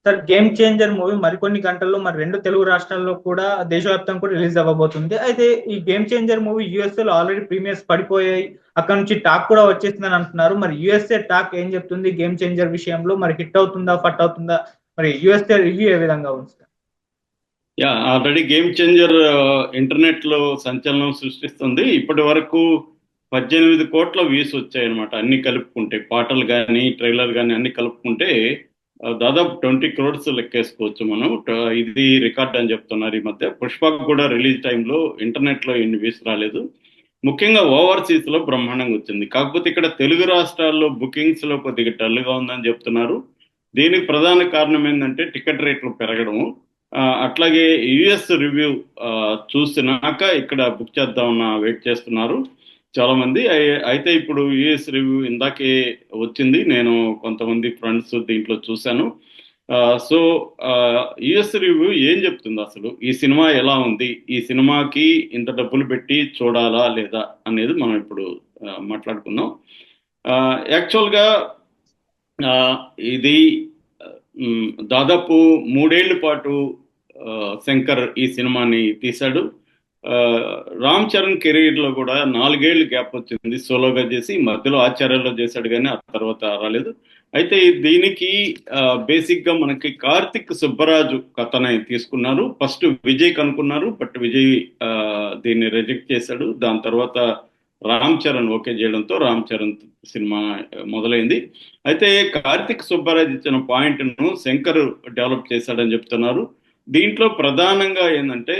Sir, game changer movie మరికొన్ని గంటల్లో మరి రెండు తెలుగు రాష్ట్రాల్లో కూడా దేశవ్యాప్తంగా కూడా రిలీజ్ అవ్వబోతుంది. అయితే ఈ గేమ్ చేంజర్ మూవీ యుఎస్ఏ లో ఆల్రెడీ ప్రీమియర్స్ పడిపోయాయి. అక్కడ నుంచి టాక్ కూడా వచ్చేసిందని అంటున్నారు. మరి యుఎస్ఏ టాక్ ఏం చెప్తుంది గేమ్ చేంజర్ విషయంలో? మరి హిట్ అవుతుందా, ఫట్ అవుతుందా? మరి యుఎస్ఏ రివ్యూ ఏ విధంగా ఉంది sir? Yeah, already game changer internet లో సంచలనం సృష్టిస్తుంది. ఇప్పటి వరకు 18 కోట్ల వ్యూస్ వచ్చాయన్నమాట. అన్ని కలుపుకుంటే పాటలు కానీ ట్రైలర్ కానీ అన్ని కలుపుకుంటే దాదాపు 20 క్రోడ్స్ లెక్కేసుకోవచ్చు మనం. ఇది రికార్డ్ అని చెప్తున్నారు. ఈ మధ్య పుష్పకు కూడా రిలీజ్ టైంలో ఇంటర్నెట్ లో ఇన్ని వ్యూస్ రాలేదు. ముఖ్యంగా ఓవర్సీస్ లో బ్రహ్మాండంగా వచ్చింది. కాకపోతే ఇక్కడ తెలుగు రాష్ట్రాల్లో బుకింగ్స్ లో కొద్దిగా డల్గా ఉందని చెప్తున్నారు. దీనికి ప్రధాన కారణం ఏంటంటే టికెట్ రేట్లు పెరగడము. అట్లాగే యుఎస్ రివ్యూ చూసినాక ఇక్కడ బుక్ చేద్దామన్న వెయిట్ చేస్తున్నారు చాలా మంది. అయితే ఇప్పుడు యుఎస్ రివ్యూ ఇందాకే వచ్చింది. నేను కొంతమంది ఫ్రెండ్స్ దీంట్లో చూశాను. సో యుఎస్ రివ్యూ ఏం చెప్తుంది, అసలు ఈ సినిమా ఎలా ఉంది, ఈ సినిమాకి ఇంత డబ్బులు పెట్టి చూడాలా లేదా అనేది మనం ఇప్పుడు మాట్లాడుకుందాం. యాక్చువల్గా ఇది దాదాపు 3 ఏళ్ల పాటు శంకర్ ఈ సినిమాని తీశాడు. రామ్ చరణ్ కెరీర్ లో కూడా 4 ఏళ్ళు గ్యాప్ వచ్చింది సోలోగా చేసి. మధ్యలో ఆచార్యలో చేశాడు కానీ ఆ తర్వాత రాలేదు. అయితే దీనికి బేసిక్ గా మనకి కార్తిక్ సుబ్బరాజు కథని తీసుకున్నారు. ఫస్ట్ విజయ్ కనుక్కున్నారు, బట్ విజయ్ దీన్ని రిజెక్ట్ చేశాడు. దాని తర్వాత రామ్ చరణ్ ఓకే చేయడంతో రామ్ చరణ్ సినిమా మొదలైంది. అయితే కార్తిక్ సుబ్బరాజ్ ఇచ్చిన పాయింట్ ను శంకర్ డెవలప్ చేశాడని చెప్తున్నారు. దీంట్లో ప్రధానంగా ఏంటంటే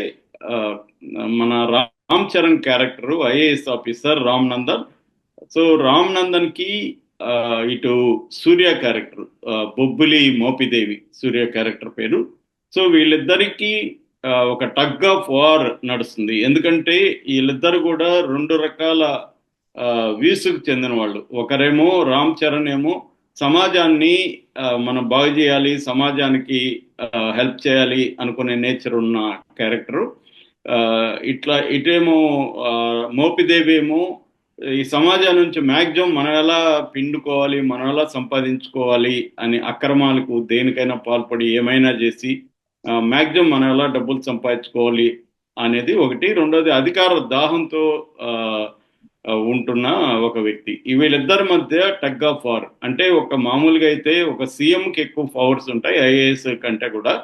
మన Ram Charan character IAS officer Ram Nandan. So Ram Nandan కి ఇటు సూర్య క్యారెక్టర్ బొబ్బిలి మోపిదేవి సూర్య క్యారెక్టర్ పేరు. సో వీళ్ళిద్దరికీ ఒక టగ్ ఆఫ్ వార్ నడుస్తుంది. ఎందుకంటే వీళ్ళిద్దరు కూడా 2 రకాల వ్యూస్కు చెందిన వాళ్ళు. ఒకరేమో రామ్ చరణ్ ఏమో సమాజాన్ని మనం బాగు చేయాలి, సమాజానికి హెల్ప్ చేయాలి అనుకునే నేచర్ ఉన్న క్యారెక్టరు. ఇటేమో మోపిదేవి ఏమో ఈ సమాజం నుంచి మ్యాక్సిమం మనం ఎలా పిండుకోవాలి, మనం ఎలా సంపాదించుకోవాలి అని అక్రమాలకు దేనికైనా పాల్పడి ఏమైనా చేసి మ్యాక్సిమం మనం ఎలా డబ్బులు సంపాదించుకోవాలి అనేది ఒకటి. రెండోది అధికార దాహంతో ఉంటున్న ఒక వ్యక్తి. వీళ్ళిద్దరి మధ్య టగ్ ఆఫ్ వార్. అంటే ఒక మామూలుగా అయితే ఒక సీఎంకి ఎక్కువ పవర్స్ ఉంటాయి ఐఏఎస్ కంటే కూడా.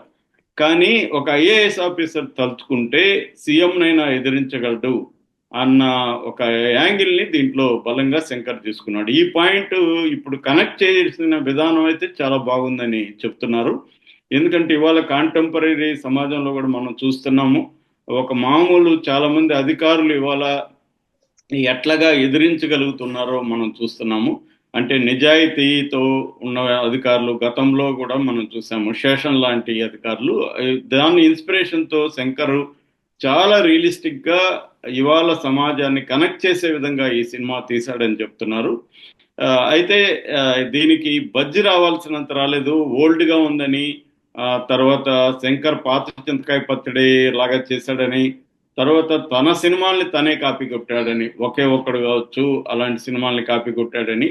కానీ ఒక ఐఏఎస్ ఆఫీసర్ తలుచుకుంటే సీఎంనైనా ఎదిరించగలడు అన్న ఒక యాంగిల్ని దీంట్లో బలంగా శంకర్ తీసుకున్నాడు. ఈ పాయింట్ ఇప్పుడు కనెక్ట్ చేసిన విధానం అయితే చాలా బాగుందని చెప్తున్నారు. ఎందుకంటే ఇవాళ కాంటెంపరీ సమాజంలో కూడా మనం చూస్తున్నాము. ఒక మామూలు చాలా మంది అధికారులు ఇవాళ ఎట్లాగా ఎదిరించగలుగుతున్నారో మనం చూస్తున్నాము. అంటే నిజాయితీతో ఉన్న అధికారులు గతంలో కూడా మనం చూసాము. శేషన్ లాంటి అధికారులు. దాని ఇన్స్పిరేషన్తో శంకర్ చాలా రియలిస్టిక్ గా ఇవాళ సమాజాన్ని కనెక్ట్ చేసే విధంగా ఈ సినిమా తీశాడని చెప్తున్నారు. అయితే దీనికి బజ్జి రావాల్సినంత రాలేదు, ఓల్డ్ గా ఉందని. తర్వాత శంకర్ పాత చింతకాయ పచ్చడి లాగా చేశాడని, తర్వాత తన సినిమాల్ని తనే కాపీ కొట్టాడని, ఒకే ఒక్కడు కావచ్చు అలాంటి సినిమాల్ని కాపీ కొట్టాడని.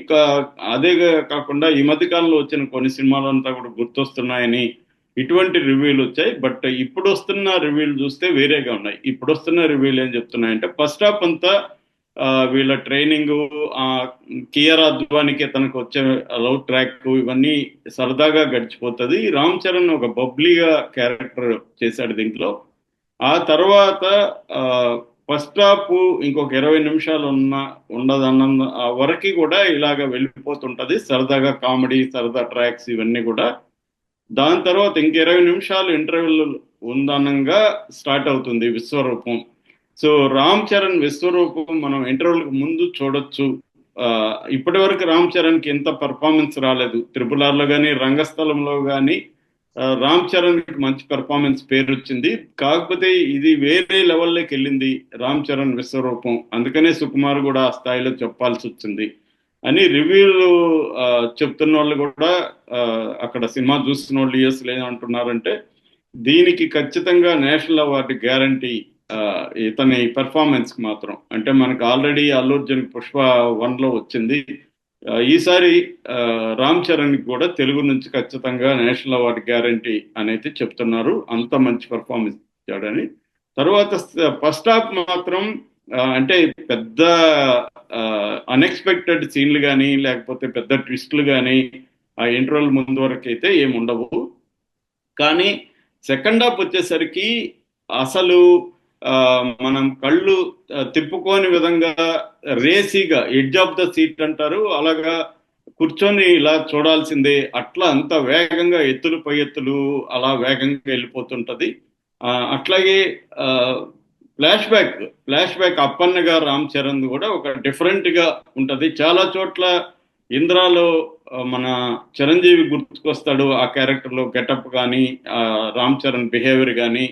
అదే కాకుండా ఈ మధ్య కాలంలో వచ్చిన కొన్ని సినిమాలంతా కూడా గుర్తొస్తున్నాయని ఇటువంటి రివ్యూలు వచ్చాయి. బట్ ఇప్పుడు వస్తున్న రివ్యూలు చూస్తే వేరేగా ఉన్నాయి. ఇప్పుడు వస్తున్న రివ్యూలు ఏం చెప్తున్నాయంటే ఫస్ట్ హాఫ్ అంతా వీళ్ళ ట్రైనింగ్, కియారా అద్వానికి తనకు వచ్చే లవ్ ట్రాక్ ఇవన్నీ సరదాగా గడిచిపోతుంది. రామ్ చరణ్ ఒక బబ్లీగా క్యారెక్టర్ చేశాడు దీంట్లో. ఆ తర్వాత ఫస్ట్ హాఫ్ ఇంకొక 20 నిమిషాలు ఉండదన్న వరకు కూడా ఇలాగ వెళ్ళిపోతుంటది. సరదాగా కామెడీ, సరదా ట్రాక్స్ ఇవన్నీ కూడా. దాని తర్వాత ఇంక 20 నిమిషాలు ఇంటర్వెల్ ఉందనంగా స్టార్ట్ అవుతుంది విశ్వరూపం. సో రామ్ చరణ్ విశ్వరూపం మనం ఇంటర్వెల్కి ముందు చూడొచ్చు. ఇప్పటి వరకు రామ్ చరణ్కి ఎంత పర్ఫార్మెన్స్ రాలేదు. త్రిపుల్ ఆర్లో కానీ రంగస్థలంలో కానీ రామ్ చరణ్కి మంచి పెర్ఫార్మెన్స్ పేరు వచ్చింది. కాకపోతే ఇది వేరే లెవెల్లోకి వెళ్ళింది రామ్ చరణ్ విశ్వరూపం. అందుకనే సుకుమార్ కూడా ఆ స్థాయిలో చెప్పాల్సి వచ్చింది అని రివ్యూలు చెప్తున్న వాళ్ళు కూడా అక్కడ సినిమా చూస్తున్న వాళ్ళు యూఎస్ లేదంటున్నారంటే దీనికి ఖచ్చితంగా నేషనల్ అవార్డు గ్యారంటీ ఇతని పెర్ఫార్మెన్స్ కి మాత్రం. అంటే మనకు ఆల్రెడీ అల్లు అర్జున్ పుష్ప 1లో వచ్చింది. ఈసారి రామ్ చరణ్ కూడా తెలుగు నుంచి ఖచ్చితంగా నేషనల్ అవార్డు గ్యారంటీ అనేది చెప్తున్నారు. అంత మంచి పర్ఫార్మెన్స్ ఇచ్చాడని. తర్వాత ఫస్ట్ హాఫ్ మాత్రం అంటే పెద్ద అన్ఎక్స్పెక్టెడ్ సీన్లు కానీ లేకపోతే పెద్ద ట్విస్టులు కానీ ఆ ఇంటర్వెల్ ముందు వరకు అయితే ఏమి ఉండవు. కానీ సెకండ్ హాఫ్ వచ్చేసరికి అసలు మనం కళ్ళు తిప్పుకోని విధంగా రేసీగా ఎడ్జ్ ఆఫ్ ద సీట్ అంటారు, అలాగా కూర్చొని ఇలా చూడాల్సిందే, అట్లా అంత వేగంగా ఎత్తులు పై ఎత్తులు అలా వేగంగా వెళ్ళిపోతుంటది. అట్లాగే ఫ్లాష్ బ్యాక్ అప్పన్నగా రామ్ చరణ్ కూడా ఒక డిఫరెంట్ గా ఉంటది. చాలా చోట్ల ఇంద్రాలో మన చిరంజీవి గుర్తుకొస్తాడు, ఆ క్యారెక్టర్ లో గెటప్ కానీ రామ్ చరణ్ బిహేవియర్ కానీ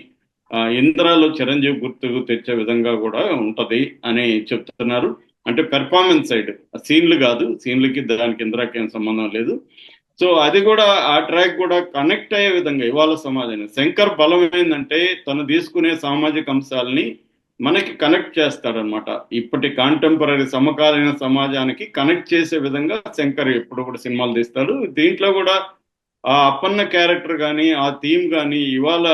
ఇంద్రాలో చిరంజీవి గుర్తుకు తెచ్చే విధంగా కూడా ఉంటది అని చెప్తున్నారు. అంటే పెర్ఫార్మెన్స్ సైడ్ సీన్లు కాదు, సీన్లకి దానికి ఇంద్రాకి ఏం సంబంధం లేదు. సో అది కూడా ఆ ట్రాక్ కూడా కనెక్ట్ అయ్యే విధంగా ఇవాళ సమాజాన్ని శంకర్ బలం ఏంటంటే తను తీసుకునే సామాజిక అంశాలని మనకి కనెక్ట్ చేస్తాడనమాట. ఇప్పటి కాంటెంపరీ సమకాలీన సమాజానికి కనెక్ట్ చేసే విధంగా శంకర్ ఎప్పుడు కూడా సినిమాలు తీస్తాడు. దీంట్లో కూడా ఆ అప్పన్న క్యారెక్టర్ కానీ ఆ థీమ్ కానీ ఇవాళ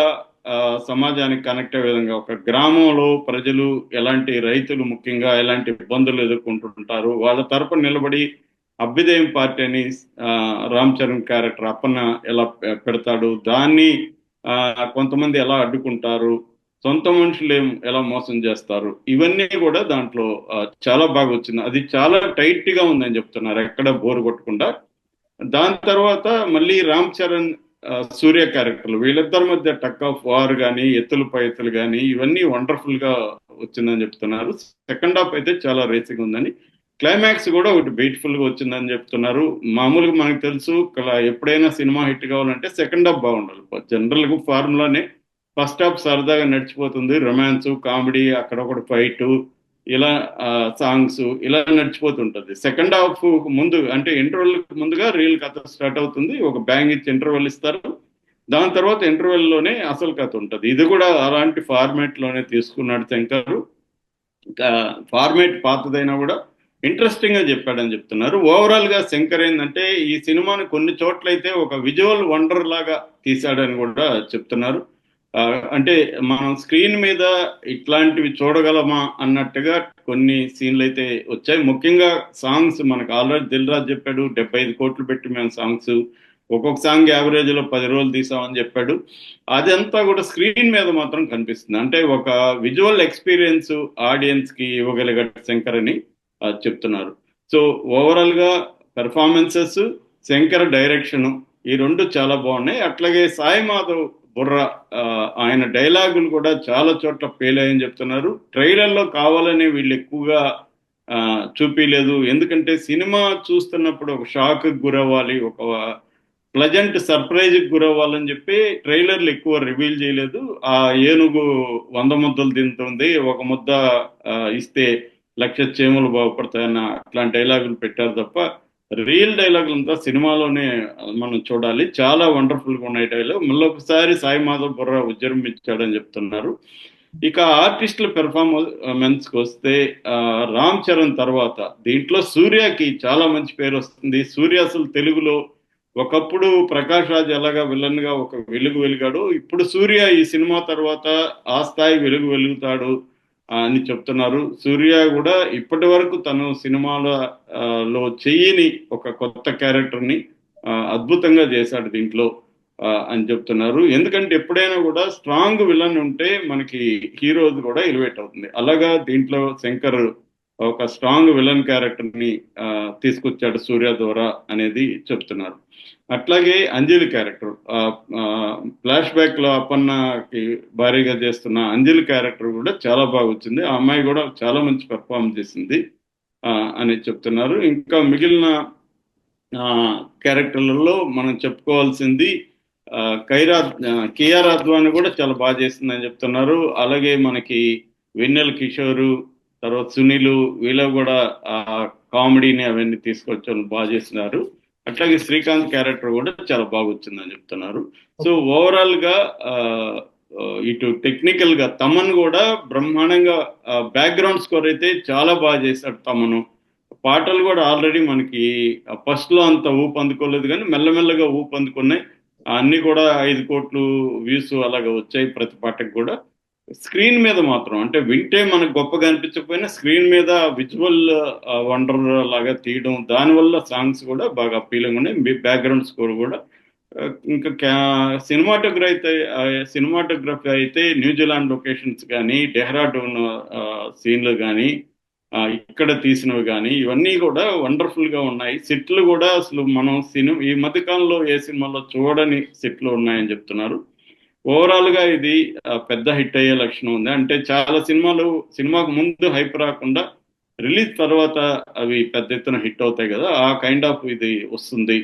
సమాజానికి కనెక్ట్ అయ్యే విధంగా, ఒక గ్రామంలో ప్రజలు ఎలాంటి రైతులు ముఖ్యంగా ఎలాంటి ఇబ్బందులు ఎదుర్కొంటుంటారు, వాళ్ళ తరపున నిలబడి అభ్యుదయం పార్టీ అని రామ్ చరణ్ క్యారెక్టర్ అప్పన్న ఎలా పెడతాడు, దాన్ని కొంతమంది ఎలా అడ్డుకుంటారు, సొంత మనుషులు ఎలా మోసం చేస్తారు, ఇవన్నీ కూడా దాంట్లో చాలా బాగా వచ్చింది. అది చాలా టైట్ గా ఉందని చెప్తున్నారు, ఎక్కడ బోర్ కొట్టకుండా. దాని తర్వాత మళ్ళీ రామ్ చరణ్ సూర్య క్యారెక్టర్లు వీళ్ళిద్దరి మధ్య టక్ ఆఫ్ వార్ కానీ ఎత్తులు పై ఎత్తులు కానీ ఇవన్నీ వండర్ఫుల్ గా వచ్చిందని చెప్తున్నారు. సెకండ్ హాఫ్ అయితే చాలా రేసింగ్ ఉందని, క్లైమాక్స్ కూడా ఒకటి బ్యూటిఫుల్ గా వచ్చిందని చెప్తున్నారు. మామూలుగా మనకు తెలుసు ఎప్పుడైనా సినిమా హిట్ కావాలంటే సెకండ్ హాఫ్ బాగుండాలి. జనరల్ గా ఫార్ములానే ఫస్ట్ హాఫ్ సరదాగా నడిచిపోతుంది, రొమాన్స్ కామెడీ అక్కడొకటి ఫైట్ ఇలా సాంగ్స్ ఇలా నడిచిపోతుంటది. సెకండ్ హాఫ్ ముందు అంటే ఇంటర్వెల్ ముందుగా రియల్ కథ స్టార్ట్ అవుతుంది, ఒక బ్యాంగ్ ఇచ్చి ఇంటర్వెల్ ఇస్తారు, దాని తర్వాత ఇంటర్వెల్ లోనే అసలు కథ ఉంటది. ఇది కూడా అలాంటి ఫార్మేట్ లోనే తీసుకున్నాడు శంకర్. ఫార్మేట్ పాతదైనా కూడా ఇంట్రెస్టింగ్ గా చెప్పాడని చెప్తున్నారు. ఓవరాల్ గా శంకర్ ఏంటంటే ఈ సినిమాని కొన్ని చోట్లయితే ఒక విజువల్ వండర్ లాగా తీశాడని కూడా చెప్తున్నారు. అంటే మనం స్క్రీన్ మీద ఇట్లాంటివి చూడగలమా అన్నట్టుగా కొన్ని సీన్లు అయితే వచ్చాయి. ముఖ్యంగా సాంగ్స్ మనకు ఆల్రెడీ దిల్ రాజు చెప్పాడు, 75 కోట్లు పెట్టి మేము సాంగ్స్ ఒక్కొక్క సాంగ్ యావరేజ్ లో 10 రోజులు తీసామని చెప్పాడు. అదంతా కూడా స్క్రీన్ మీద మాత్రం కనిపిస్తుంది. అంటే ఒక విజువల్ ఎక్స్పీరియన్స్ ఆడియన్స్ కి ఇవ్వగలిగాడు శంకర్ అని చెప్తున్నారు. సో ఓవరాల్ గా పెర్ఫార్మెన్సెస్, శంకర్ డైరెక్షన్ ఈ రెండు చాలా బాగున్నాయి. అట్లాగే సాయి మాధవ్ బుర్ర ఆయన డైలాగులు కూడా చాలా చోట్ల ఫెయిల్ అయ్యని చెప్తున్నారు. ట్రైలర్లో కావాలని వీళ్ళు ఎక్కువగా చూపించలేదు, ఎందుకంటే సినిమా చూస్తున్నప్పుడు ఒక షాక్ గురవ్వాలి, ఒక ప్లజెంట్ సర్ప్రైజ్కి గురవ్వాలని చెప్పి ట్రైలర్లు ఎక్కువ రివీల్ చేయలేదు. ఆ ఏనుగు 100 ముద్దలు తింటుంది, ఒక ముద్ద ఇస్తే 1,00,000 చేమలు బాగుపడతాయన్న అట్లాంటి డైలాగులు పెట్టారు తప్ప రియల్ డైలాగులు అంతా సినిమాలోనే మనం చూడాలి. చాలా వండర్ఫుల్ గా ఉన్నాయి డైలాగ్. మళ్ళీ ఒకసారి సాయి మాధవ్ బుర్ర ఉజ్జరించాడని చెప్తున్నారు. ఇక ఆర్టిస్టుల పెర్ఫార్మెన్స్ కి వస్తే రామ్ చరణ్ తర్వాత దీంట్లో సూర్యకి చాలా మంచి పేరు వస్తుంది. సూర్య అసలు తెలుగులో ఒకప్పుడు ప్రకాష్ రాజ్ ఎలాగా విలన్ గా ఒక వెలుగు వెలిగాడు, ఇప్పుడు సూర్య ఈ సినిమా తర్వాత ఆ స్థాయి వెలుగు వెలుగుతాడు అని చెప్తున్నారు. సూర్య కూడా ఇప్పటి వరకు తను సినిమాలో చెయ్యని ఒక కొత్త క్యారెక్టర్ ని అద్భుతంగా చేశాడు దీంట్లో అని చెప్తున్నారు. ఎందుకంటే ఎప్పుడైనా కూడా స్ట్రాంగ్ విలన్ ఉంటే మనకి హీరో కూడా ఎలివేట్ అవుతుంది. అలాగా దీంట్లో శంకర్ ఒక స్ట్రాంగ్ విలన్ క్యారెక్టర్ ని తీసుకొచ్చాడు సూర్య ద్వారా అనేది చెప్తున్నారు. అట్లాగే అంజలి క్యారెక్టర్ ఫ్లాష్ బ్యాక్ లో అప్పన్నకి భారీగా చేస్తున్న అంజలి క్యారెక్టర్ కూడా చాలా బాగా వచ్చింది. ఆ అమ్మాయి కూడా చాలా మంచి పెర్ఫార్మ్ చేసింది అని చెప్తున్నారు. ఇంకా మిగిలిన క్యారెక్టర్లలో మనం చెప్పుకోవాల్సింది కియారా అద్వాని కూడా చాలా బాగా చేసిందని చెప్తున్నారు. అలాగే మనకి వెన్నెల కిషోరు, తర్వాత సునీల్, వీళ్ళు కూడా కామెడీని అవన్నీ తీసుకొచ్చి బాగా చేస్తున్నారు. అట్లాగే శ్రీకాంత్ క్యారెక్టర్ కూడా చాలా బాగా వచ్చిందని చెప్తున్నారు. సో ఓవరాల్ గా ఇటు టెక్నికల్ గా తమన్ కూడా బ్రహ్మాండంగా బ్యాక్గ్రౌండ్ స్కోర్ అయితే చాలా బాగా చేశాడు తమను. పాటలు కూడా ఆల్రెడీ మనకి ఫస్ట్ లో అంత ఊపు అందుకోలేదు కానీ మెల్లమెల్లగా ఊపు అందుకున్నాయి. అన్ని కూడా 5 కోట్లు వ్యూస్ అలాగా వచ్చాయి ప్రతి పాటకు కూడా. స్క్రీన్ మీద మాత్రం అంటే వింటే మనకు గొప్పగా అనిపించకపోయినా స్క్రీన్ మీద విజువల్ వండర్ లాగా తీయడం, దానివల్ల సాంగ్స్ కూడా బాగా అప్పీలింగ్ ఉన్నాయి. బ్యాక్గ్రౌండ్ స్కోర్ కూడా ఇంకా సినిమాటోగ్రఫీ అయితే సినిమాటోగ్రఫీ అయితే న్యూజిలాండ్ లొకేషన్స్ కానీ, డెహ్రాడూన్ సీన్లు కానీ, ఇక్కడ తీసినవి కానీ ఇవన్నీ కూడా వండర్ఫుల్ గా ఉన్నాయి. సెట్లు కూడా అసలు మనం ఈ మధ్య కాలంలో ఏ సినిమాలో చూడని సెట్లు ఉన్నాయని చెప్తున్నారు. ఓవరాల్ గా ఇది పెద్ద హిట్ అయ్యే లక్షణం ఉంది. అంటే చాలా సినిమాలు సినిమాకు ముందు హైప్ రాకుండా రిలీజ్ తర్వాత అవి పెద్ద ఎత్తున హిట్ అవుతాయి కదా, ఆ కైండ్ ఆఫ్ ఇది వస్తుంది